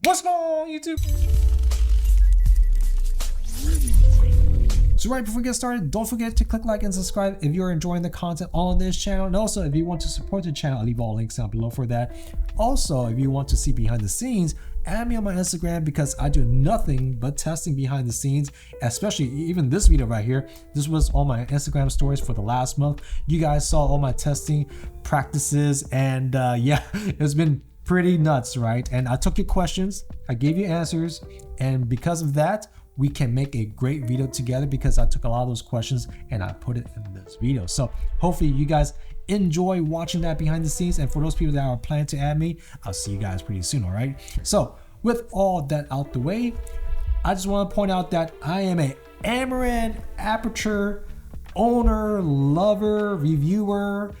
What's going on, YouTube? So right before we get started, don't forget to click like and subscribe if you're enjoying the content on this channel. And also, if you want to support the channel, I'll leave all links down below for that. Also, if you want to see behind the scenes, add me on my Instagram because I do nothing but testing behind the scenes, especially even this video right here. This was all my Instagram stories for the last month. You guys saw all my testing practices and yeah, it's been pretty nuts, right? And I took your questions, I gave you answers, and because of that, we can make a great video together because I took a lot of those questions and I put it in this video. So hopefully you guys enjoy watching that behind the scenes. And for those people that are planning to add me, I'll see you guys pretty soon, all right? So with all that out the way, I just want to point out that I am a Amaran aperture owner, lover, reviewer,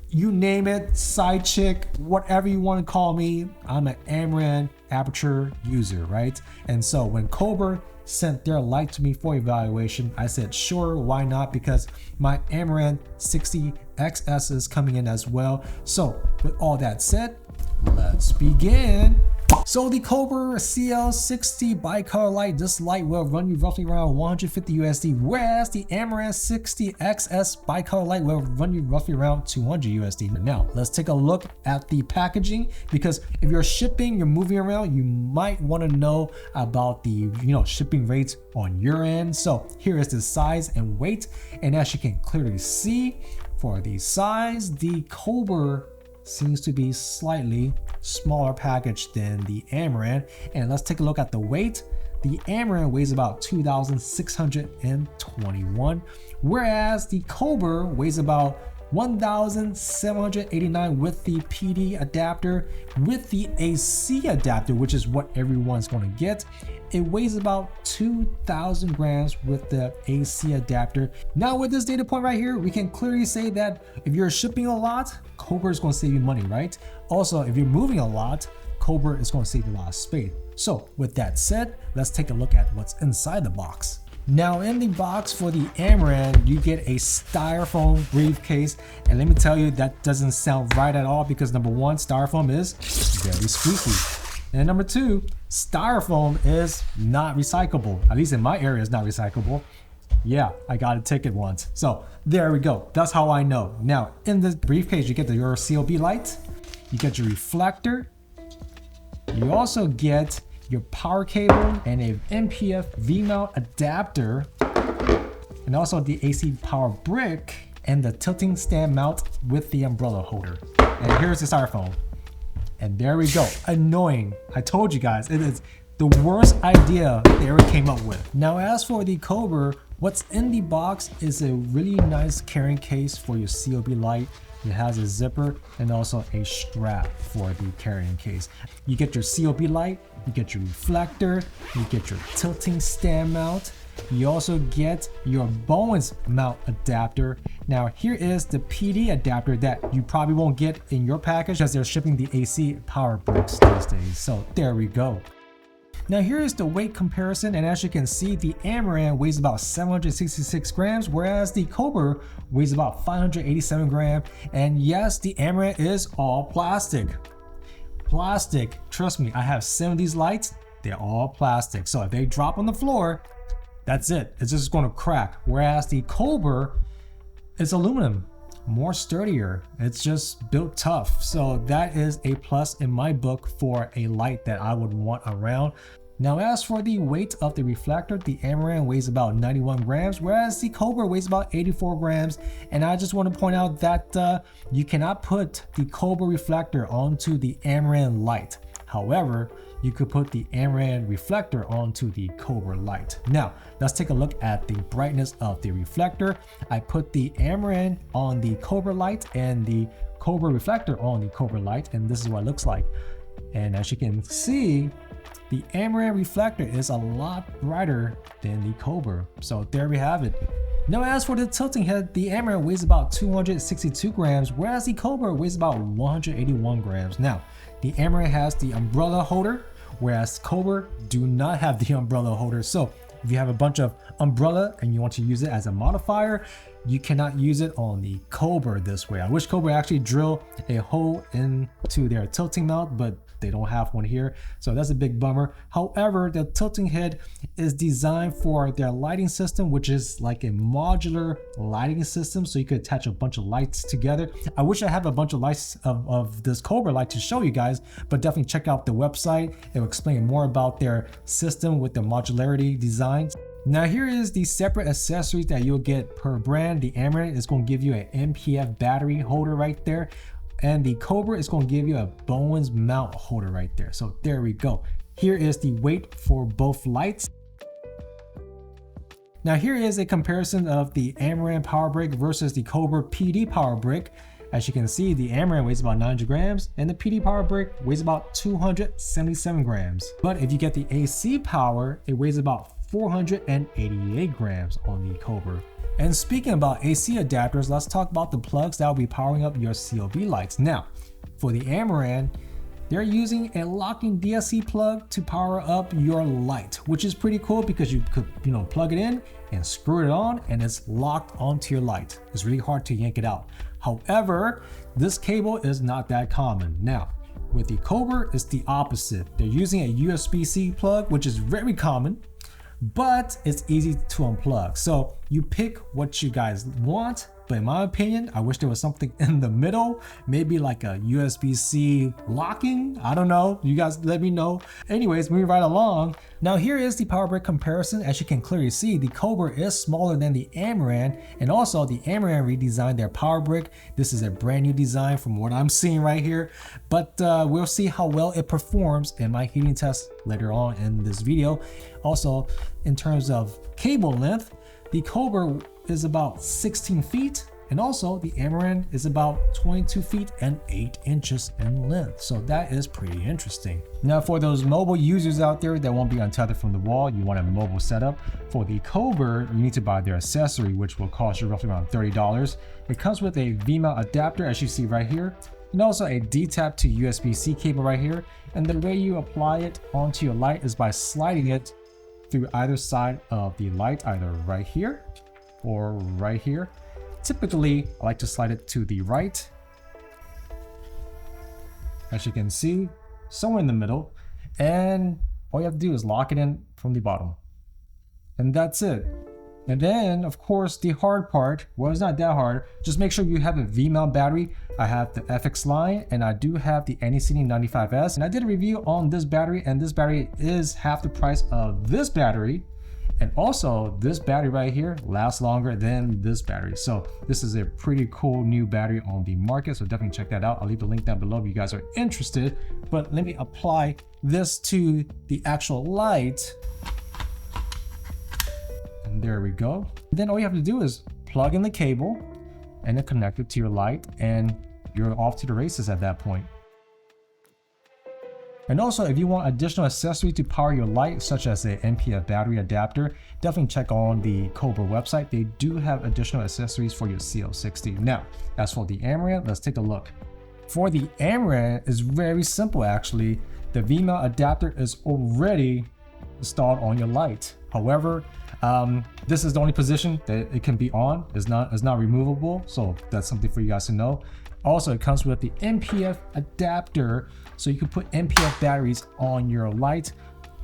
you name it, side chick, whatever you want to call me. I'm an Amaran aperture user, right? And so when COLBOR sent their light to me for evaluation, I said sure, why not, because my Amaran 60X is coming in as well. So with all that said, let's begin. So the COLBOR CL60 bicolor light, this light will run you roughly around 150 USD, whereas the Amaran 60XS bicolor light will run you roughly around 200 USD. Now let's take a look at the packaging, because if you're shipping, you're moving around, you might want to know about the shipping rates on your end. So here is the size and weight, and as you can clearly see, for the size, the COLBOR seems to be slightly smaller package than the Amaran. And let's take a look at the weight. The Amaran weighs about 2,621, whereas the COLBOR weighs about 1,789 with the PD adapter. With the AC adapter, which is what everyone's going to get, it weighs about 2,000 grams with the AC adapter. Now with this data point right here, we can clearly say that if you're shipping a lot, COLBOR is going to save you money, right? Also, if you're moving a lot, COLBOR is going to save you a lot of space. So with that said, let's take a look at what's inside the box. Now in the box for the Amaran, you get a styrofoam briefcase, and let me tell you, that doesn't sound right at all, because number one, styrofoam is very squeaky, and number two, styrofoam is not recyclable. At least in my area, it's not recyclable. Yeah, I got a ticket once. So there we go. That's how I know. Now in this briefcase, you get your COB light, you get your reflector, you also get your power cable and a MPF V-mount adapter, and also the AC power brick and the tilting stand mount with the umbrella holder. And here's the styrofoam. And there we go. Annoying. I told you guys, it is the worst idea they ever came up with. Now as for the COLBOR, what's in the box is a really nice carrying case for your COB light. It has a zipper and also a strap for the carrying case. You get your COB light, you get your reflector, you get your tilting stand mount. You also get your Bowens mount adapter. Now here is the PD adapter that you probably won't get in your package because they're shipping the AC power bricks these days. So there we go. Now here is the weight comparison, and as you can see, the Amaran weighs about 766 grams, whereas the COLBOR weighs about 587 grams. And yes, the Amaran is all plastic. Plastic, trust me, I have 7 of these lights, they're all plastic. So if they drop on the floor, that's it, it's just gonna crack. Whereas the COLBOR is aluminum, more sturdier, it's just built tough. So that is a plus in my book for a light that I would want around. Now as for the weight of the reflector, the Amaran weighs about 91 grams, whereas the COLBOR weighs about 84 grams. And I just want to point out that you cannot put the COLBOR reflector onto the Amaran light. However, you could put the Amaran reflector onto the COLBOR light. Now, let's take a look at the brightness of the reflector. I put the Amaran on the COLBOR light and the COLBOR reflector on the COLBOR light, and this is what it looks like. And as you can see, the Amaran reflector is a lot brighter than the COLBOR. So there we have it. Now as for the tilting head, the Amaran weighs about 262 grams, whereas the COLBOR weighs about 181 grams. Now, the Amaran has the umbrella holder, whereas COLBOR do not have the umbrella holder. So if you have a bunch of umbrella and you want to use it as a modifier, you cannot use it on the COLBOR this way. I wish COLBOR actually drill a hole into their tilting mount, but They don't have one here, so that's a big bummer. However, the tilting head is designed for their lighting system, which is like a modular lighting system, so you could attach a bunch of lights together. I wish I have a bunch of lights of this COLBOR light to show you guys, but definitely check out the website. It will explain more about their system with the modularity design. Now here is the separate accessories that you'll get per brand. The Amaran is going to give you an MPF battery holder right there, and the COLBOR is going to give you a Bowens mount holder right there. So there we go. Here is the weight for both lights. Now here is a comparison of the Amaran power brick versus the COLBOR PD power brick. As you can see, the Amaran weighs about 900 grams and the PD power brick weighs about 277 grams. But if you get the AC power, it weighs about 488 grams on the COLBOR. And speaking about AC adapters, let's talk about the plugs that will be powering up your COB lights. Now, for the Amaran, they're using a locking DSC plug to power up your light, which is pretty cool because you could, plug it in and screw it on and it's locked onto your light. It's really hard to yank it out. However, this cable is not that common. Now, with the COLBOR, it's the opposite. They're using a USB-C plug, which is very common, but it's easy to unplug. So you pick what you guys want, but in my opinion, I wish there was something in the middle, maybe like a USB-C locking. I don't know, you guys let me know. Anyways, moving right along. Now here is the power brick comparison. As you can clearly see, the COLBOR is smaller than the Amaran, and also the Amaran redesigned their power brick. This is a brand new design from what I'm seeing right here, but we'll see how well it performs in my heating test later on in this video. Also, in terms of cable length, the COLBOR is about 16 feet, and also the Amaran is about 22 feet and 8 inches in length. So that is pretty interesting. Now for those mobile users out there that won't be untethered from the wall, you want a mobile setup. For the COLBOR, you need to buy their accessory, which will cost you roughly around $30. It comes with a V-mount adapter, as you see right here, and also a D-tap to USB-C cable right here. And the way you apply it onto your light is by sliding it through either side of the light, either right here or right here. Typically, I like to slide it to the right. As you can see, somewhere in the middle. And all you have to do is lock it in from the bottom. And that's it. And then, of course, the hard part, well, it's not that hard. Just make sure you have a V-mount battery. I have the FX line, and I do have the NECD95S. And I did a review on this battery, and this battery is half the price of this battery. And also, this battery right here lasts longer than this battery. So this is a pretty cool new battery on the market. So definitely check that out. I'll leave the link down below if you guys are interested. But let me apply this to the actual light. And there we go. Then all you have to do is plug in the cable and then connect it to your light, and you're off to the races at that point. And also, if you want additional accessories to power your light, such as an MPF battery adapter, definitely check on the COLBOR website. They do have additional accessories for your CL60. Now, as for the Amaran, let's take a look. For the Amaran, it's very simple actually. The V-mount adapter is already installed on your light. However, this is the only position that it can be on. It's not removable, so that's something for you guys to know. Also, it comes with the MPF adapter, so you can put MPF batteries on your light.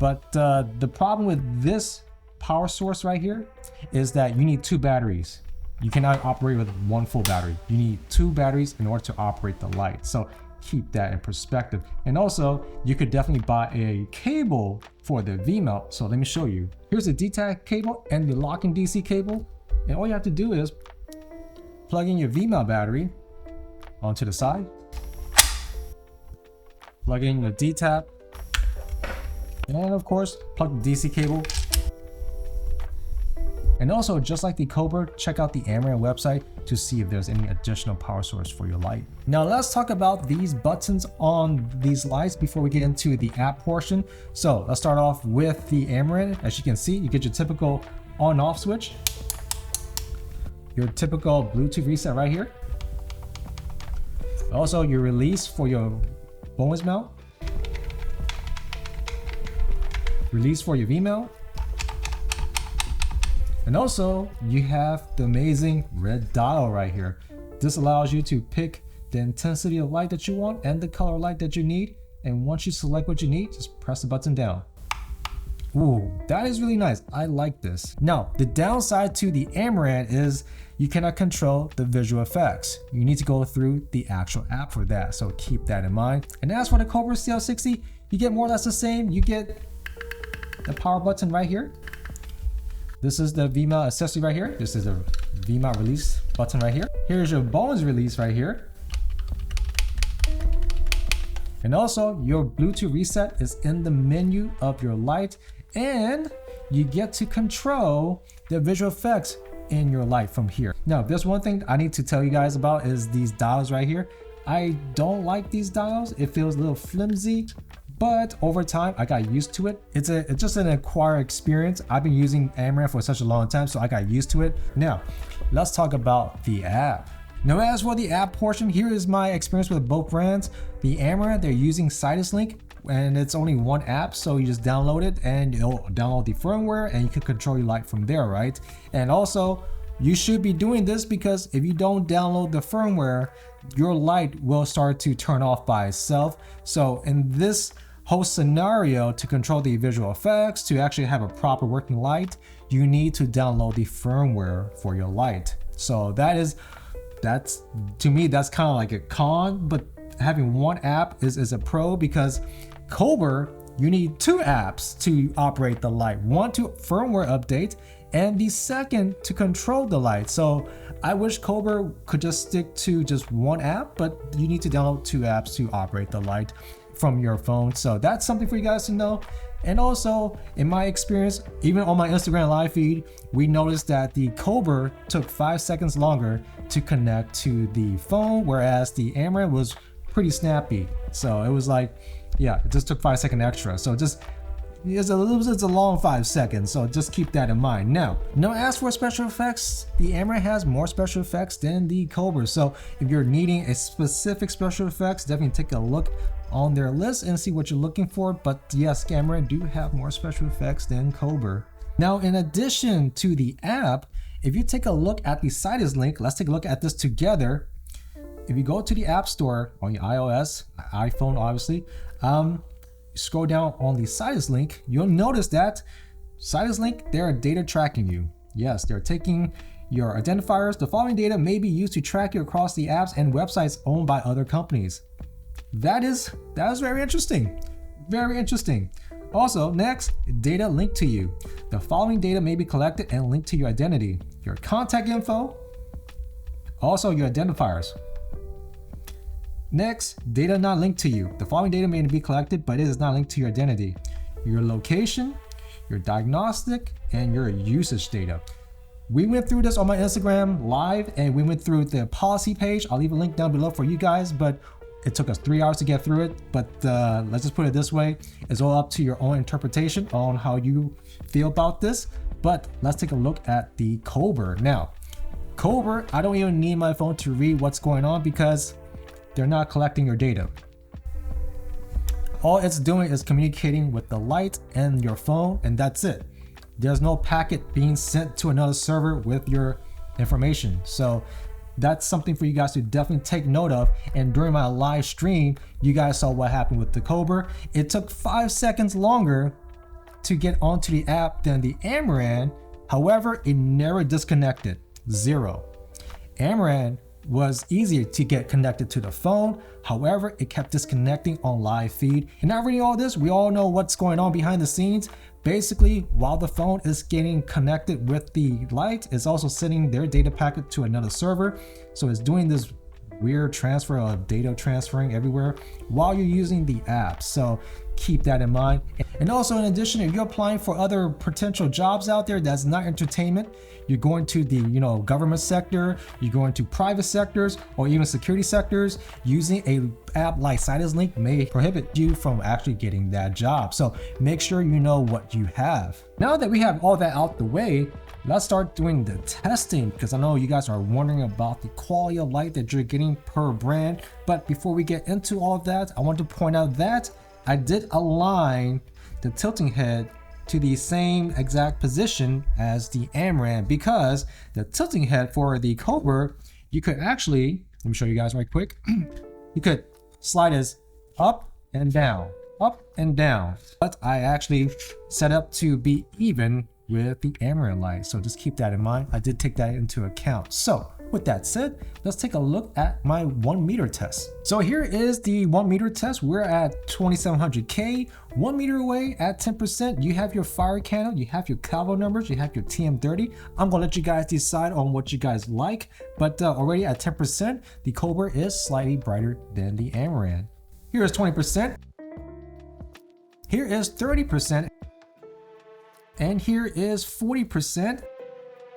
But the problem with this power source right here is that you need two batteries. You cannot operate with one full battery. You need two batteries in order to operate the light. So keep that in perspective. And also, you could definitely buy a cable for the V-mount. So let me show you. Here's the D-tap cable and the locking DC cable. And all you have to do is plug in your V-mount battery onto the side, plug in your D-tap, and of course, plug the DC cable. And also, just like the COLBOR, check out the Amaran website to see if there's any additional power source for your light. Now let's talk about these buttons on these lights before we get into the app portion. So let's start off with the Amaran. As you can see, you get your typical on-off switch, your typical Bluetooth reset right here. Also, your release for your Bowens mount, release for your V-mount, and also you have the amazing red dial right here. This allows you to pick the intensity of light that you want and the color light that you need. And once you select what you need, just press the button down. Ooh, that is really nice. I like this. Now, the downside to the Amaran is you cannot control the visual effects. You need to go through the actual app for that, so keep that in mind. And as for the COLBOR CL60, you get more or less the same. You get the power button right here. This is the VMA accessory right here. This is a VMA release button right here. Here's your bonus release right here. And also your Bluetooth reset is in the menu of your light, and you get to control the visual effects in your light from here. Now, there's one thing I need to tell you guys about is these dials right here. I don't like these dials. It feels a little flimsy, but over time I got used to it. It's just an acquired experience. I've been using Amaran for such a long time, so I got used to it. Now, let's talk about the app. Now, as for the app portion, here is my experience with both brands. The Amaran, they're using CytusLink, and it's only one app, so you just download it and it'll download the firmware and you can control your light from there, right? And also, you should be doing this because if you don't download the firmware, your light will start to turn off by itself. So in this whole scenario, to control the visual effects, to actually have a proper working light, you need to download the firmware for your light. So that's to me, that's kind of like a con, but having one app is a pro, because COLBOR, you need two apps to operate the light. One to firmware update, and the second to control the light. So I wish COLBOR could just stick to just one app, but you need to download two apps to operate the light from your phone. So that's something for you guys to know. And also, in my experience, even on my Instagram live feed, we noticed that the COLBOR took 5 seconds longer to connect to the phone, whereas the Amaran was pretty snappy. So it was like, yeah, it just took 5 seconds extra. So it's a long 5 seconds, so just keep that in mind. Now as for special effects, the Amaran has more special effects than the COLBOR. So if you're needing a specific special effects, definitely take a look on their list and see what you're looking for. But yes, Amaran do have more special effects than COLBOR. Now, in addition to the app, if you take a look at the CytusLink, let's take a look at this together. If you go to the App Store on your iOS, iPhone obviously, scroll down on the CytusLink, you'll notice that CytusLink, they're data tracking you. Yes, they're taking your identifiers. The following data may be used to track you across the apps and websites owned by other companies. That is very interesting. Very interesting. Also, next, data linked to you. The following data may be collected and linked to your identity, your contact info, also your identifiers. Next, data not linked to you. The following data may be collected, but it is not linked to your identity, your location, your diagnostic, and your usage data. We went through this on my Instagram live, and we went through the policy page. I'll leave a link down below for you guys, but it took us 3 hours to get through it. But let's just put it this way. It's all up to your own interpretation on how you feel about this. But let's take a look at the COLBOR. Now, COLBOR, I don't even need my phone to read what's going on because they're not collecting your data. All it's doing is communicating with the light and your phone, and that's it. There's no packet being sent to another server with your information. So that's something for you guys to definitely take note of. And during my live stream, you guys saw what happened with the COLBOR. It took 5 seconds longer to get onto the app than the Amaran. However, it never disconnected. Zero. Amaran was easier to get connected to the phone. However, it kept disconnecting on live feed. And not reading all this, we all know what's going on behind the scenes. Basically, while the phone is getting connected with the light, it's also sending their data packet to another server. So it's doing this weird transfer of data transferring everywhere while you're using the app. So keep that in mind. And also, in addition, if you're applying for other potential jobs out there that's not entertainment, you're going to the government sector, you're going to private sectors, or even security sectors, using a app like CytusLink may prohibit you from actually getting that job. So make sure you know what you have. Now that we have all that out the way, let's start doing the testing, because I know you guys are wondering about the quality of light that you're getting per brand. But before we get into all of that, I want to point out that I did align the tilting head to the same exact position as the Amaran, because the tilting head for the COLBOR, you could actually, let me show you guys right quick, you could slide this up and down, up and down. But I actually set up to be even with the Amaran light, so just keep that in mind. I did take that into account. So with that said, let's take a look at my 1 meter test. So here is the 1 meter test. We're at 2700K, 1 meter away at 10%. You have your fire candle, you have your COB numbers, you have your TM30. I'm gonna let you guys decide on what you guys like, but already at 10%, the COLBOR is slightly brighter than the Amaran. Here is 20%. Here is 30%. And here is 40%.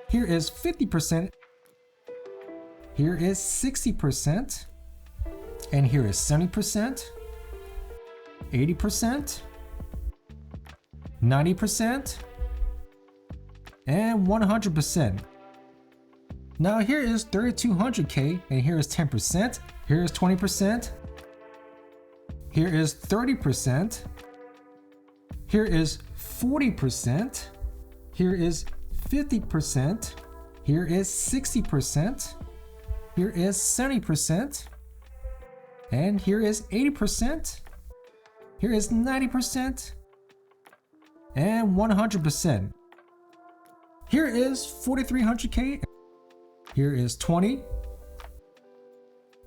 Here is 50%. Here is 60%. And here is 70%. 80%. 90%. And 100%. Now here is 3200K, and here is 10%. Here is 20%. Here is 30%. Here is 40%. Here is 50%. Here is 60%. Here is 70%. And here is 80%. Here is 90%. And 100%. Here is 4300K. Here is 20.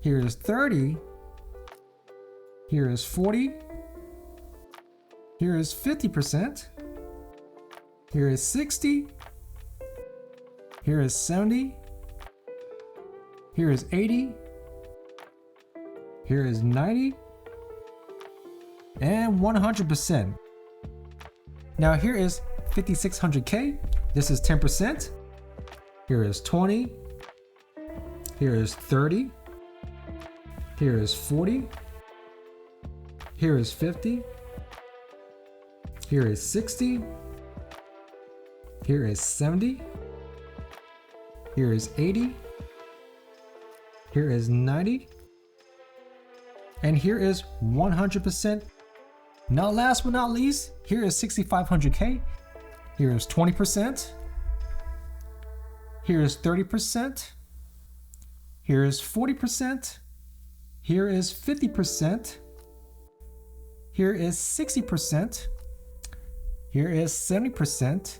Here is 30. Here is 40. Here is 50%. Here is 60. Here is 70. Here is 80. Here is 90. And 100%. Now here is 5600K. This is 10%. Here is 20. Here is 30. Here is 40. Here is 50. Here is 60. Here is 70. Here is 80. Here is 90. And here is 100%. Now last but not least, here is 6500K. Here is 20%. Here is 30%. Here is 40%. Here is 50%. Here is 60%. Here is 70%.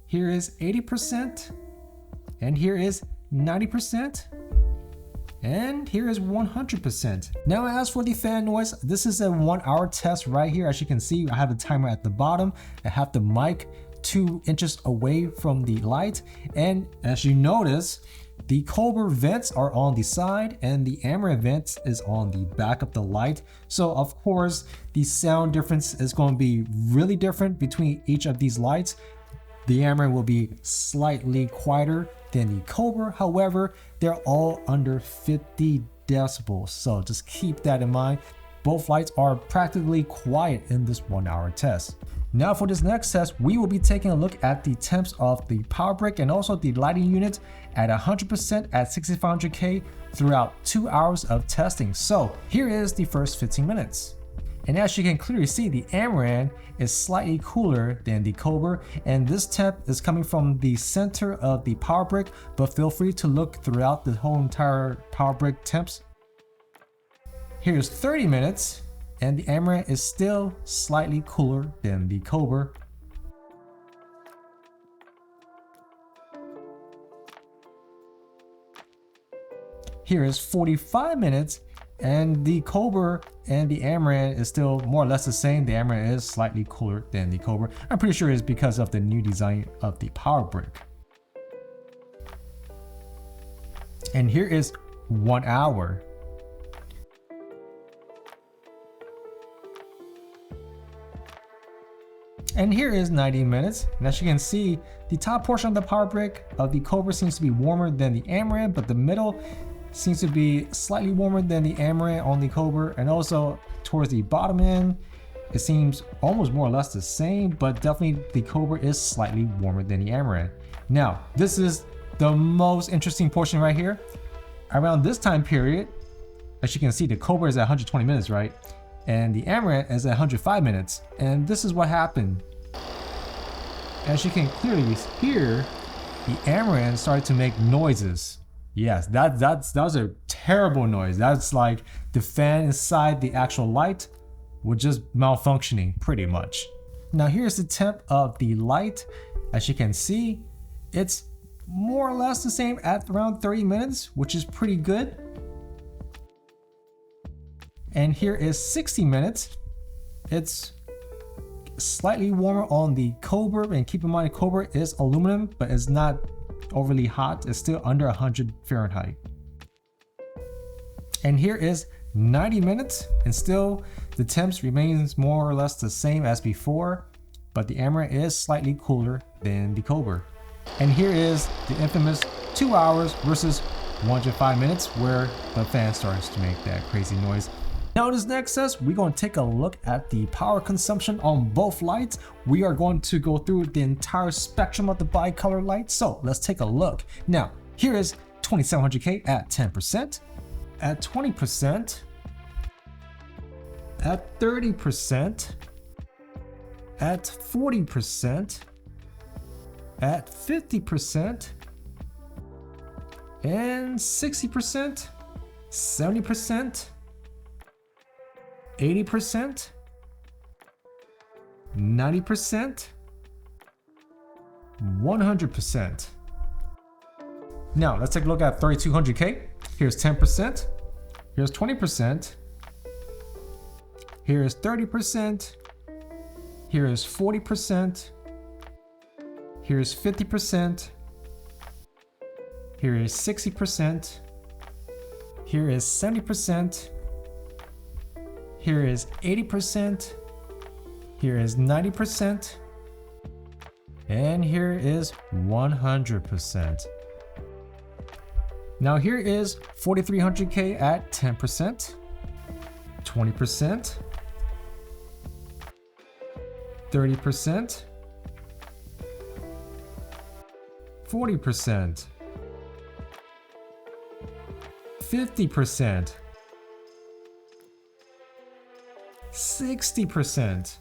Here is 80%. And here is 90%. And here is 100%. Now as for the fan noise, this is a 1 hour test right here. As you can see, I have a timer at the bottom. I have the mic 2 inches away from the light. And as you notice, the COLBOR vents are on the side and the Amaran vents is on the back of the light. So of course, the sound difference is going to be really different between each of these lights. The Amaran will be slightly quieter than the COLBOR. However, they're all under 50 decibels. So just keep that in mind. Both lights are practically quiet in this 1 hour test. Now for this next test, we will be taking a look at the temps of the power brick and also the lighting unit at 100% at 6500K throughout 2 hours of testing. So here is the first 15 minutes. And as you can clearly see, the Amaran is slightly cooler than the COLBOR, and this temp is coming from the center of the power brick, but feel free to look throughout the whole entire power brick temps. Here's 30 minutes, and the Amaran is still slightly cooler than the COLBOR. Here is 45 minutes, and the COLBOR and the Amaran is still more or less the same. The Amaran is slightly cooler than the COLBOR. I'm pretty sure it's because of the new design of the power brick. And here is 1 hour. And here is 90 minutes. And as you can see, the top portion of the power brick of the COLBOR seems to be warmer than the Amaran, but the middle seems to be slightly warmer than the Amaran on the COLBOR, and also towards the bottom end, it seems almost more or less the same, but definitely the COLBOR is slightly warmer than the Amaran. Now, this is the most interesting portion right here. Around this time period, as you can see, the COLBOR is at 120 minutes, right? And the Amaran is at 105 minutes. And this is what happened. As you can clearly hear, the Amaran started to make noises. Yes, that was a terrible noise. That's like the fan inside the actual light was just malfunctioning pretty much. Now here's the temp of the light. As you can see, it's more or less the same at around 30 minutes, which is pretty good. And here is 60 minutes. It's slightly warmer on the COB, and keep in mind COB is aluminum, but it's not overly hot. It's still under 100 Fahrenheit. And here is 90 minutes, and still the temps remains more or less the same as before, but the Amaran is slightly cooler than the COB. And here is the infamous 2 hours versus 105 minutes where the fan starts to make that crazy noise. Now in this next test, we're going to take a look at the power consumption on both lights. We are going to go through the entire spectrum of the bicolor light. So let's take a look. Now, here is 2700K at 10%, at 20%, at 30%, at 40%, at 50%, and 60%, 70%, 80%, 90%, 100%. Now let's take a look at 3200K. Here's 10%, here's 20%, here is 30%, here is 40%, here is 50%, here is 60%, here is 70%, here is 80%, here is 90%, and here is 100%. Now here is 4300K at 10%, 20%, 30%, 40%, 50%, 60%,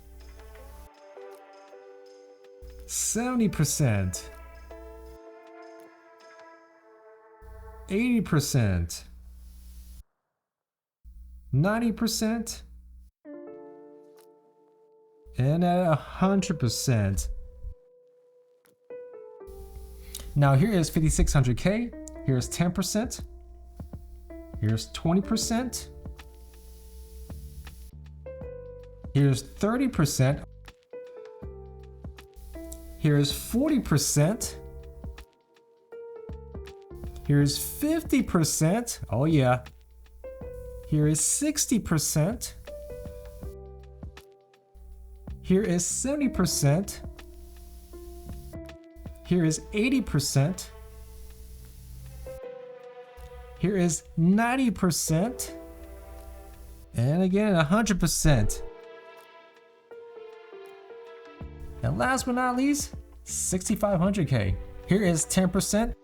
70%, 80%, 90%, and at 100%. Now here is 5600K, here's 10%, here's 20%, here's 30%, here's 40%, here's 50%, oh yeah, here is 60%, here is 70%, here is 80%, here is 90%, and again 100%. And last but not least, 6500K. Here is 10%,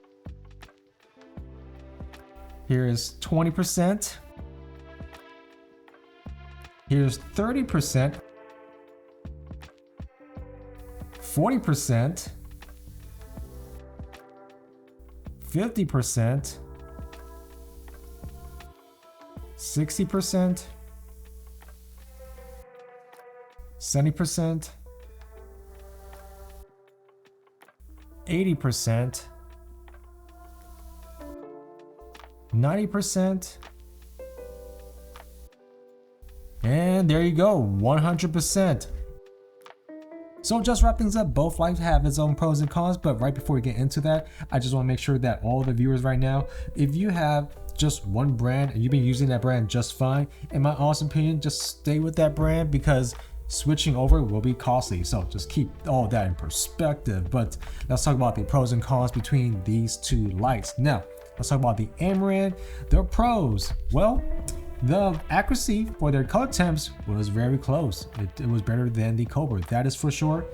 here is 20%, here's 30%, 40%, 50%, 60%, 70%, 80%, 90%, and there you go, 100%. So just wrap things up, both lights have its own pros and cons, but right before we get into that, I just want to make sure that all the viewers right now, if you have just one brand and you've been using that brand just fine, in my honest opinion, just stay with that brand because switching over will be costly. So just keep all that in perspective. But let's talk about the pros and cons between these two lights. Now, let's talk about the Amaran. Their pros. Well, the accuracy for their color temps was very close. It was better than the COB, that is for sure.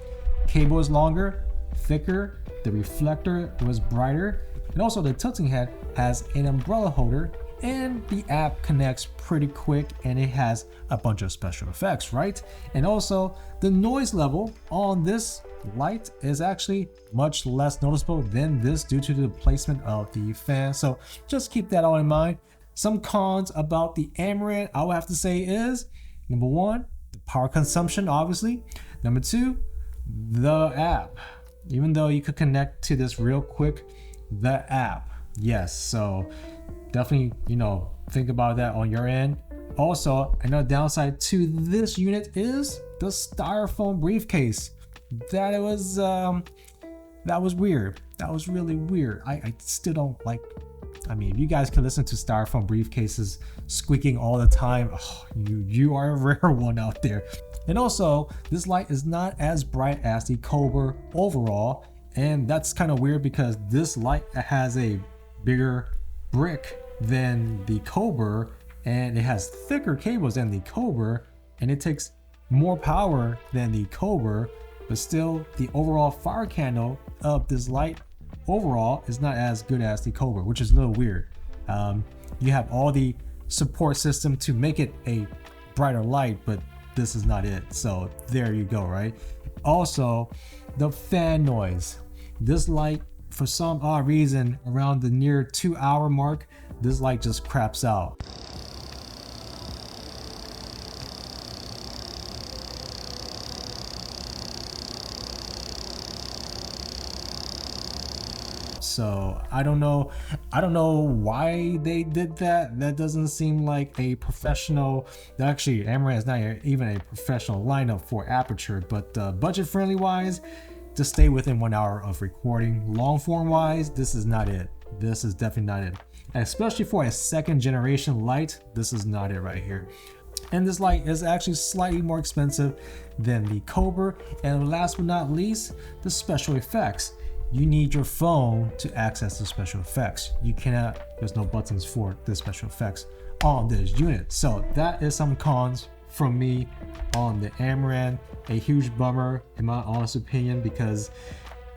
Cable is longer, thicker, the reflector was brighter, and also the tilting head has an umbrella holder and the app connects pretty quick, and it has a bunch of special effects, right? And also the noise level on this light is actually much less noticeable than this due to the placement of the fan. So just keep that all in mind. Some cons about the Amaran I would have to say is, number one, the power consumption, obviously. Number two, the app. Even though you could connect to this real quick, the app, yes. So definitely, think about that on your end. Also, another downside to this unit is the styrofoam briefcase. That was weird. That was really weird. I still don't like. I mean, if you guys can listen to styrofoam briefcases squeaking all the time, you are a rare one out there. And also, this light is not as bright as the COLBOR overall, and that's kind of weird because this light has a bigger brick than the COLBOR, and it has thicker cables than the COLBOR, and it takes more power than the COLBOR, but still the overall fire candle of this light overall is not as good as the COLBOR, which is a little weird. You have all the support system to make it a brighter light, but this is not it. So there you go, right? Also, the fan noise. This light, for some odd reason, around the near 2-hour mark, this light just craps out. So I don't know why they did that. That doesn't seem like a professional. Actually, Amaran is not even a professional lineup for aperture, but budget friendly wise, just stay within 1 hour of recording. Long form wise, this is not it. This is definitely not it. And especially for a second generation light, this is not it right here. And this light is actually slightly more expensive than the COLBOR. And last but not least, the special effects. You need your phone to access the special effects. You cannot, there's no buttons for the special effects on this unit. So that is some cons from me on the Amaran. A huge bummer in my honest opinion, because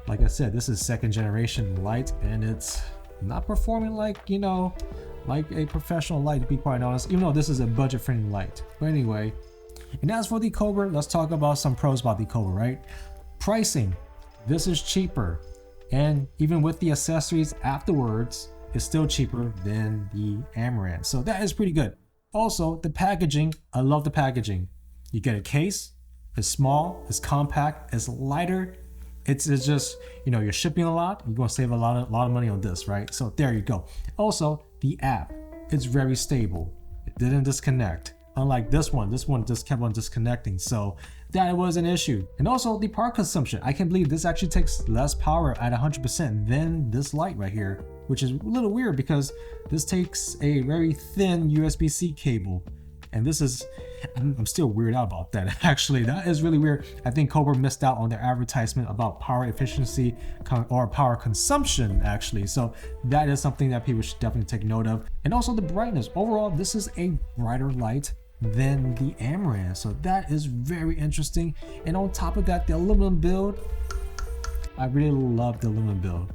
like I said, this is second generation light and it's not performing like, like a professional light, to be quite honest, even though this is a budget friendly light. But anyway, and as for the COLBOR, let's talk about some pros about the COLBOR, right? Pricing, this is cheaper. And even with the accessories afterwards, it's still cheaper than the Amaran. So that is pretty good. Also, the packaging, I love the packaging. You get a case, it's small, it's compact, it's lighter. It's just, you're shipping a lot, you're gonna save a lot of money on this, right? So there you go. Also, the app, it's very stable. It didn't disconnect. Unlike this one just kept on disconnecting. So that was an issue. And also the power consumption. I can't believe this actually takes less power at 100% than this light right here, which is a little weird because this takes a very thin USB-C cable. And this is, I'm still weirded out about that. Actually, that is really weird. I think COLBOR missed out on their advertisement about power efficiency or power consumption, actually. So that is something that people should definitely take note of. And also the brightness. Overall, this is a brighter light than the Amaran. So that is very interesting. And on top of that, the aluminum build. I really love the aluminum build.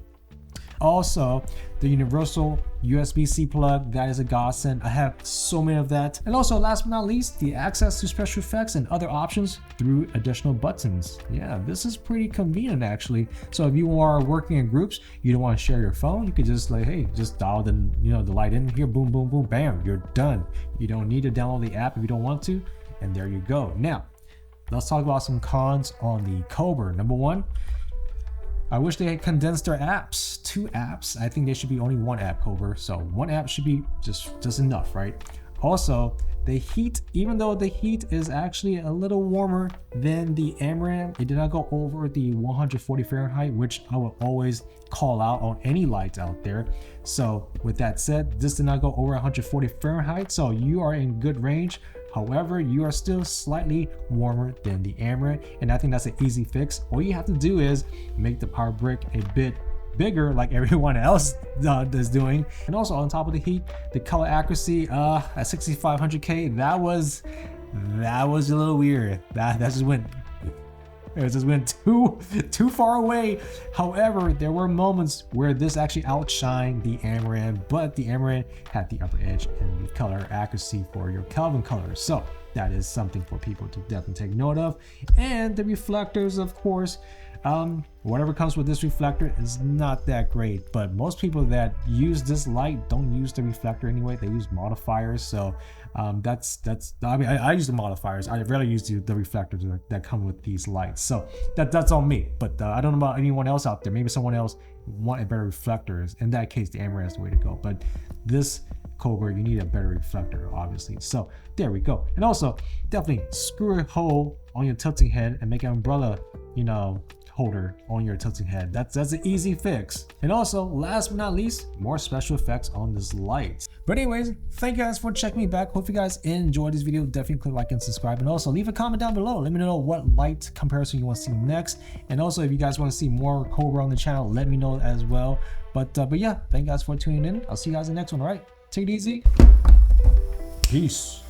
Also, the universal USB-C plug, that is a godsend. I have so many of that. And also, last but not least, the access to special effects and other options through additional buttons. Yeah, this is pretty convenient actually. So if you are working in groups, you don't want to share your phone, you could just like, hey, just dial the the light in here, boom, boom, boom, bam, you're done. You don't need to download the app if you don't want to, and there you go. Now, let's talk about some cons on the COLBOR. Number one, I wish they had condensed their apps. 2 apps. I think there should be only 1 app, COLBOR. So 1 app should be just enough, right? Also, the heat, even though the heat is actually a little warmer than the Amaran, it did not go over the 140 Fahrenheit, which I will always call out on any lights out there. So with that said, this did not go over 140 Fahrenheit, so you are in good range. However, you are still slightly warmer than the Amaran, and I think that's an easy fix. All you have to do is make the power brick a bit bigger like everyone else is doing. And also on top of the heat, the color accuracy at 6500K, that was a little weird. That just went It just went too far away. However, there were moments where this actually outshined the Amaran, but the Amaran had the upper edge in the color accuracy for your Kelvin colors. So that is something for people to definitely take note of. And the reflectors, of course, whatever comes with this reflector is not that great, but most people that use this light don't use the reflector anyway. They use modifiers. So I mean, I use the modifiers. I rarely use the reflectors that come with these lights. So that's on me, but I don't know about anyone else out there. Maybe someone else want a better reflector. In that case, the Amaran is the way to go. But this COLBOR, you need a better reflector, obviously. So there we go. And also definitely screw a hole on your tilting head and make an umbrella, you know, holder on your tilting head. That's an easy fix. And also, last but not least, more special effects on this light. But anyways, thank you guys for checking me back. Hope you guys enjoyed this video. Definitely click like and subscribe, and also leave a comment down below. Let me know what light comparison you want to see next. And also, if you guys want to see more COLBOR on the channel, let me know as well. But yeah, thank you guys for tuning in. I'll see you guys in the next one. All right, take it easy. Peace.